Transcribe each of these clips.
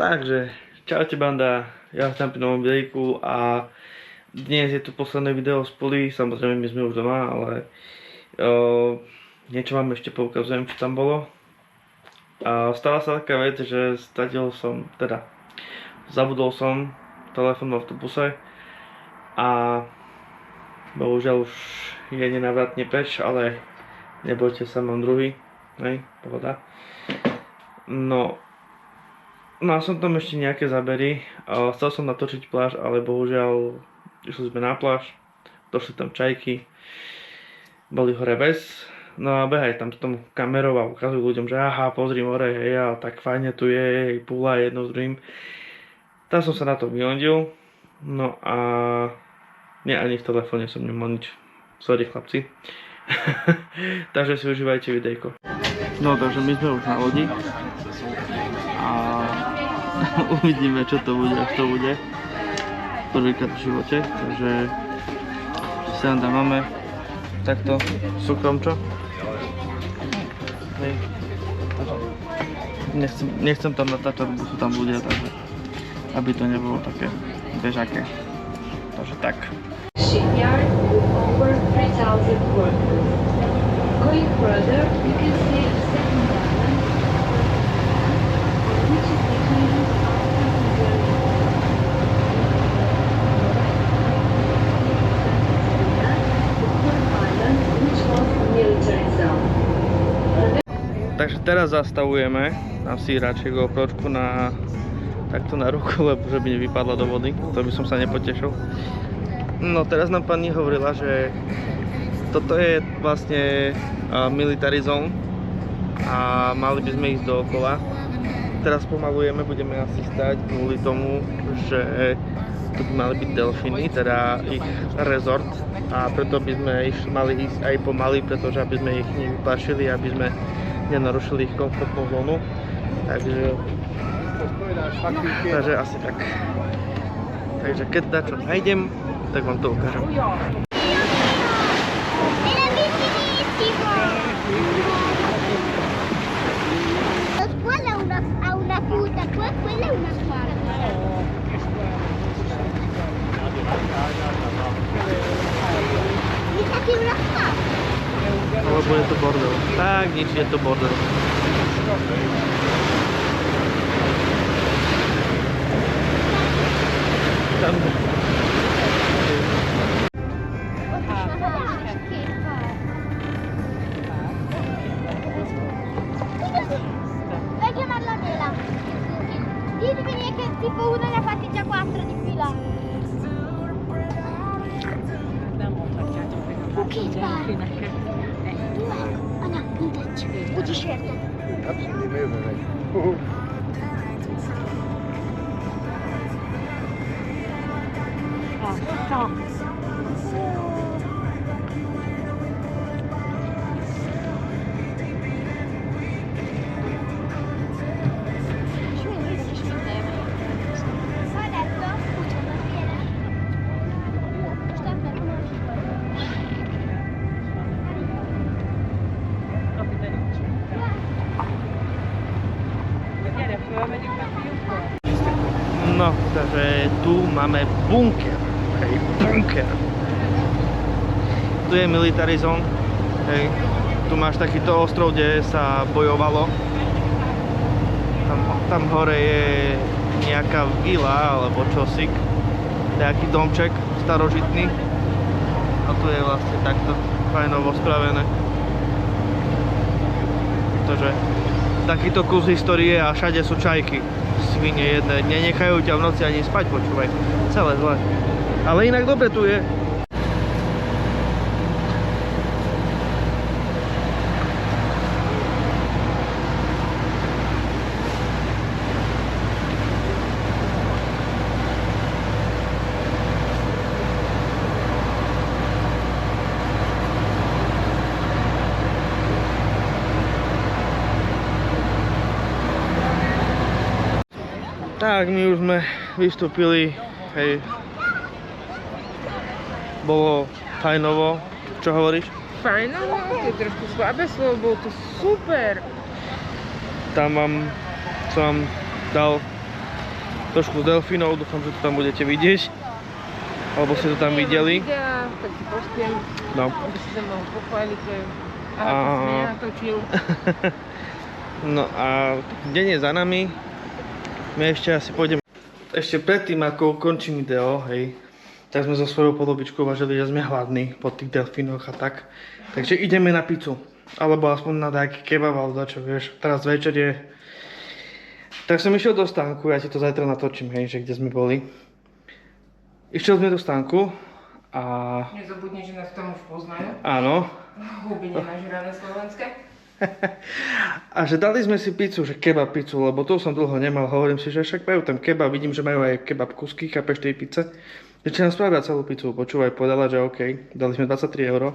Takže, čaute banda, ja som pri novom videjku a dnes je tu posledné video z Puli, samozrejme my sme už doma, ale niečo vám ešte poukazujem, čo tam bolo. Stala sa taká vec, že zabudol som telefón v autobuse a bohužiaľ už je nenávratne preč, ale nebojte sa, mám druhý, hej, pohoda. No a som tam ešte nejaké zábery, chcel som natočiť pláž, ale bohužiaľ išli sme na pláž, došli tam čajky, boli hore bez, no a behaj tam s tom kamerou a ukazujú ľuďom, že aha, pozri more, hej, a tak fajne tu je, púla jedno s druhým. Tam som sa na to vyhondil, no a nie, ani v telefóne som nemal nič, sorry chlapci. Takže si užívajte videjko. No takže my sme už na lodi a uvidíme, čo to bude, až to bude prvýkrát v živote, takže sa tam máme takto súkromčo. Nechcem tam natáčať, busu tam bude, takže aby to nebolo také bežaké, takže tak. Shipyard with over 3,000 workers. Going further, you can see the second island, which is between Takže teraz zastavujeme, dám si radšej GoPročku takto na ruku, lebo že by nevypadla do vody, to by som sa nepotešil. No teraz nám pani hovorila, že toto je vlastne military zone a mali by sme ísť dookola. Teraz pomalujeme, budeme asi stať kvôli tomu, že tu by mali byť delfíny, teda ich rezort, a preto by sme mali ísť aj pomaly, pretože aby sme ich nevyplašili, aby sme nenarušili ich komfortnú zónu. Takže asi tak. Takže keď dačo nájdem, tak vám to ukážem. Alebo je to bordel. Tak, nič, je to bordel. Tam. Ditemi che tipo uno ne ha fatti già 4 di fila. Che vai? Oh no, non touch. Uci scelto. No. No, takže tu máme bunker. Hej, bunker. Tu je military zone. Hej. Tu máš takýto ostrov, kde sa bojovalo. Tam hore je nejaká vila alebo čosik. Nejaký domček starožitný. A tu je vlastne takto fajnovo spravené. Takže takýto kus histórie a všade sú čajky. Svine jedné, nenechajú ťa v noci ani spať, počúvaj. Celé zle. Ale inak dobre tu je. Tak, my už sme vystúpili, hej, bolo fajnovo, čo hovoríš? Fajnovo, je trošku slabé slovo, bolo to super. Tam som vám dal trošku delfínov, dúfam, že to tam budete vidieť. Alebo ste to tam videli. Videa, tak si postiem, No. aby si sa mohol pochváliť, že A- aha, to som ja natočil. No a deň je za nami. My ešte asi pôjdeme. Ešte predtým, ako ukončím video, hej, tak sme so svojou podobičkou uvažili, že sme hladní po tých delfínoch a tak. Takže ideme na pizzu. Alebo aspoň na nejaký kebab, alebo dačo, vieš. Teraz večer je. Tak som išiel do stánku, ja ti to zajtra natočím, hej, že kde sme boli. Išiel sme do stánku a Nezabudni, že nás tam už poznajú. áno. Huby nenažrané slovenské. A že dali sme si pizzu, že kebab pizzu, lebo to som dlho nemal. Hovorím si, že však majú tam kebab, vidím, že majú aj kebab kusky, chápeš, tej pizze. Že či nám spravia celú pizzu, počúvaj, povedala, že OK. Dali sme 23 €.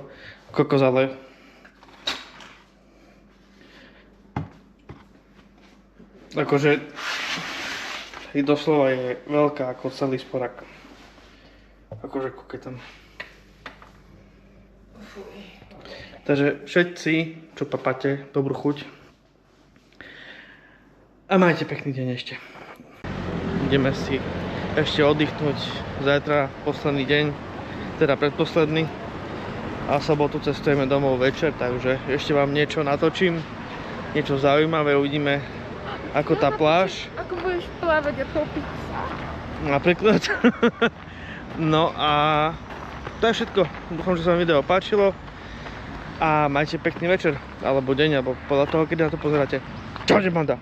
Kokos, ale akože doslova je veľká ako celý sporak. Akože kúkaj tam. Takže všetci, čo papáte, dobrú chuť. A majte pekný deň ešte. Ideme si ešte oddychnúť. Zajtra posledný deň, teda predposledný. A sobotu cestujeme domov večer, takže ešte vám niečo natočím. Niečo zaujímavé, uvidíme ako tá pláž. Ako budeš plávať a topiť? Napríklad. No a to je všetko. Dúfam, že sa vám video páčilo. A majte pekný večer, alebo deň, alebo podľa toho, kedy na to pozeráte. Čaute, banda!